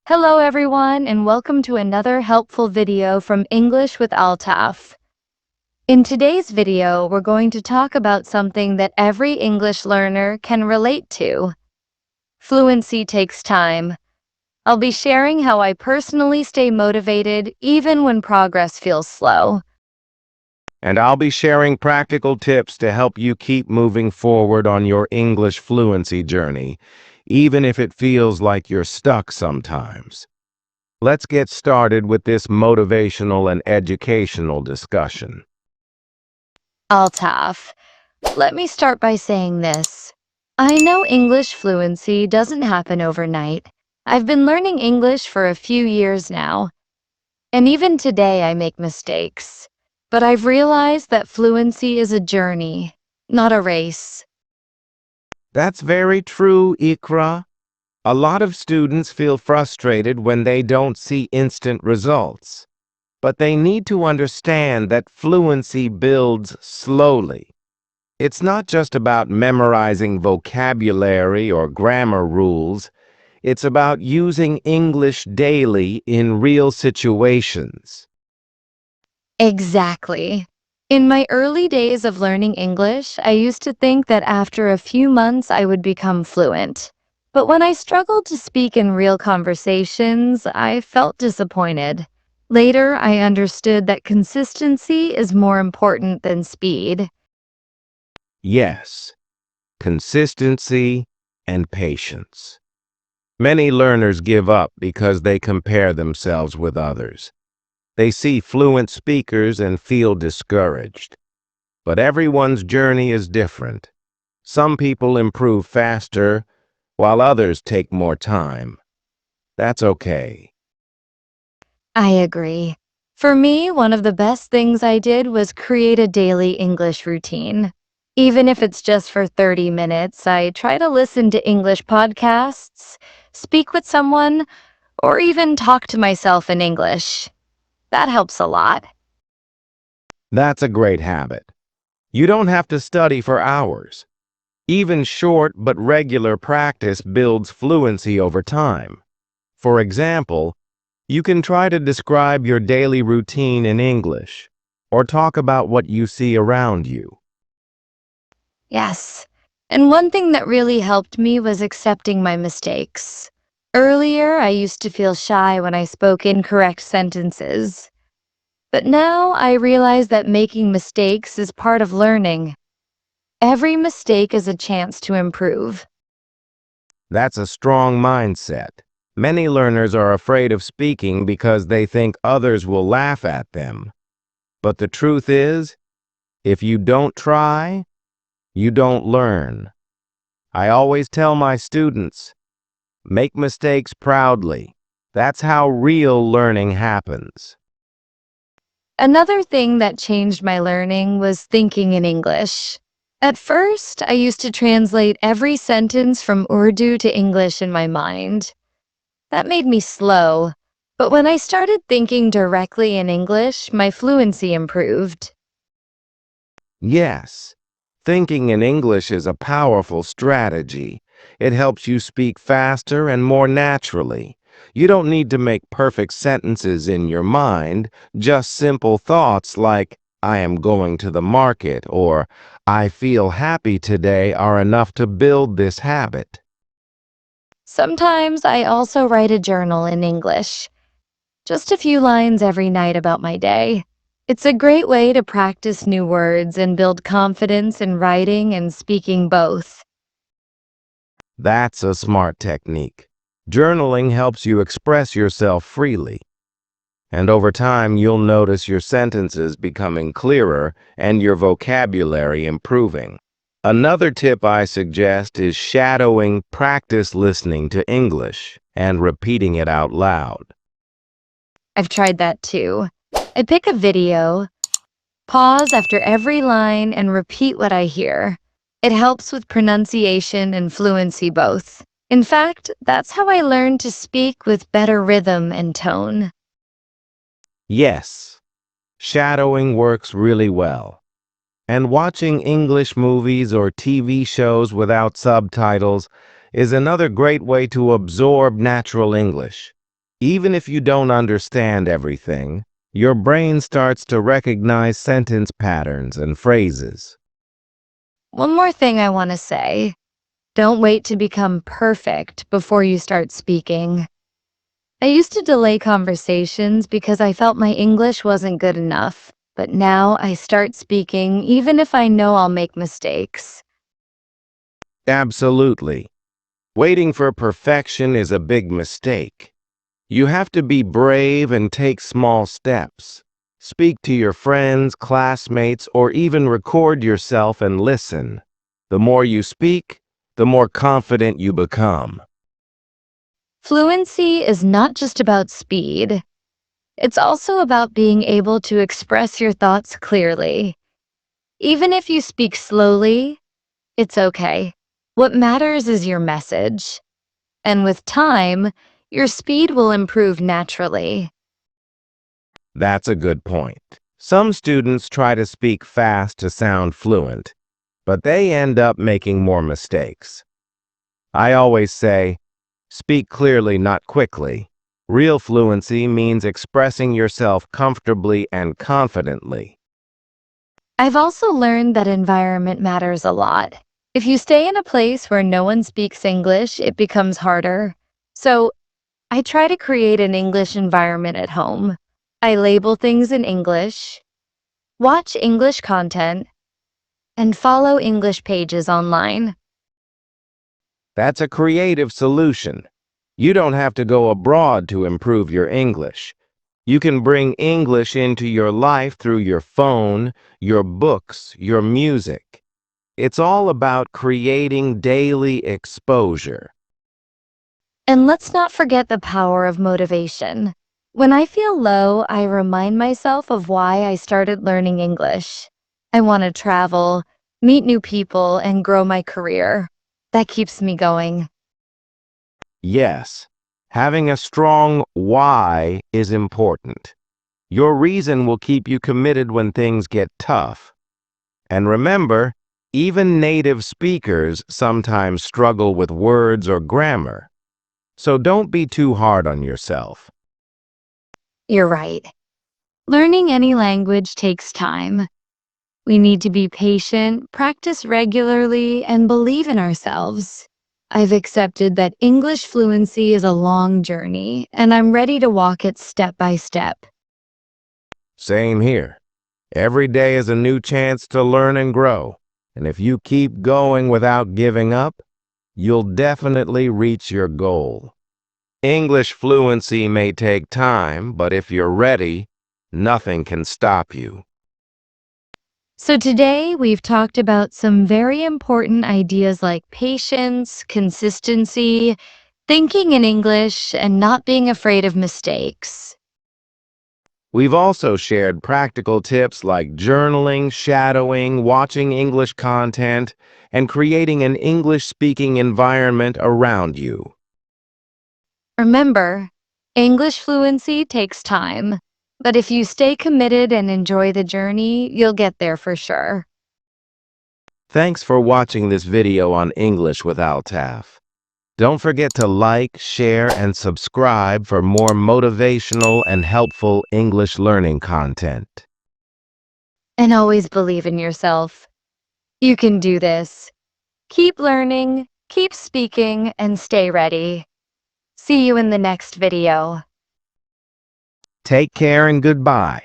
Hello everyone and welcome to another helpful video from English with Altaf. In today's video, we're going to talk about something that every English learner can relate to. Fluency takes time. I'll be sharing how I personally stay motivated even when progress feels slow. And I'll be sharing practical tips to help you keep moving forward on your English fluency journey, even if it feels like you're stuck sometimes. Let's get started with this motivational and educational discussion. Altaf. Let me start by saying this. I know English fluency doesn't happen overnight. I've been learning English for a few years now. And even today I make mistakes. But I've realized that fluency is a journey, not a race. That's very true, Ikra. A lot of students feel frustrated when they don't see instant results. But they need to understand that fluency builds slowly. It's not just about memorizing vocabulary or grammar rules. It's about using English daily in real situations. Exactly. In my early days of learning English, I used to think that after a few months I would become fluent. But when I struggled to speak in real conversations, I felt disappointed. Later, I understood that consistency is more important than speed. Yes, consistency and patience. Many learners give up because they compare themselves with others. They see fluent speakers and feel discouraged. But everyone's journey is different. Some people improve faster, while others take more time. That's okay. I agree. For me, one of the best things I did was create a daily English routine. Even if it's just for 30 minutes, I try to listen to English podcasts, speak with someone, or even talk to myself in English. That helps a lot. That's a great habit. You don't have to study for hours. Even short but regular practice builds fluency over time. For example, you can try to describe your daily routine in English, or talk about what you see around you. Yes. And one thing that really helped me was accepting my mistakes. Earlier, I used to feel shy when I spoke incorrect sentences. But now I realize that making mistakes is part of learning. Every mistake is a chance to improve. That's a strong mindset. Many learners are afraid of speaking because they think others will laugh at them. But the truth is, if you don't try, you don't learn. I always tell my students, make mistakes proudly. That's how real learning happens. Another thing that changed my learning was thinking in English. At first, I used to translate every sentence from Urdu to English in my mind. That made me slow, but when I started thinking directly in English, my fluency improved. Yes, thinking in English is a powerful strategy. It helps you speak faster and more naturally. You don't need to make perfect sentences in your mind, just simple thoughts like, I am going to the market, or I feel happy today are enough to build this habit. Sometimes I also write a journal in English, just a few lines every night about my day. It's a great way to practice new words and build confidence in writing and speaking both. That's a smart technique. Journaling helps you express yourself freely. And over time, you'll notice your sentences becoming clearer and your vocabulary improving. Another tip I suggest is shadowing. Practice listening to English and repeating it out loud. I've tried that too. I pick a video, pause after every line, and repeat what I hear. It helps with pronunciation and fluency both. In fact, that's how I learned to speak with better rhythm and tone. Yes, shadowing works really well. And watching English movies or TV shows without subtitles is another great way to absorb natural English. Even if you don't understand everything, your brain starts to recognize sentence patterns and phrases. One more thing I want to say. Don't wait to become perfect before you start speaking. I used to delay conversations because I felt my English wasn't good enough, but now I start speaking even if I know I'll make mistakes. Absolutely. Waiting for perfection is a big mistake. You have to be brave and take small steps. Speak to your friends, classmates, or even record yourself and listen. The more you speak, the more confident you become. Fluency is not just about speed. It's also about being able to express your thoughts clearly. Even if you speak slowly, it's okay. What matters is your message. And with time, your speed will improve naturally. That's a good point. Some students try to speak fast to sound fluent, but they end up making more mistakes. I always say, speak clearly, not quickly. Real fluency means expressing yourself comfortably and confidently. I've also learned that environment matters a lot. If you stay in a place where no one speaks English, it becomes harder. So I try to create an English environment at home. I label things in English, watch English content, and follow English pages online. That's a creative solution. You don't have to go abroad to improve your English. You can bring English into your life through your phone, your books, your music. It's all about creating daily exposure. And let's not forget the power of motivation. When I feel low, I remind myself of why I started learning English. I want to travel, meet new people, and grow my career. That keeps me going. Yes, having a strong why is important. Your reason will keep you committed when things get tough. And remember, even native speakers sometimes struggle with words or grammar. So don't be too hard on yourself. You're right. Learning any language takes time. We need to be patient, practice regularly, and believe in ourselves. I've accepted that English fluency is a long journey, and I'm ready to walk it step by step. Same here. Every day is a new chance to learn and grow. And if you keep going without giving up, you'll definitely reach your goal. English fluency may take time, but if you're ready, nothing can stop you. So today we've talked about some very important ideas like patience, consistency, thinking in English, and not being afraid of mistakes. We've also shared practical tips like journaling, shadowing, watching English content, and creating an English-speaking environment around you. Remember, English fluency takes time, but if you stay committed and enjoy the journey, you'll get there for sure. Thanks for watching this video on English with Altaf. Don't forget to like, share, and subscribe for more motivational and helpful English learning content. And always believe in yourself. You can do this. Keep learning, keep speaking, and stay ready. See you in the next video. Take care and goodbye.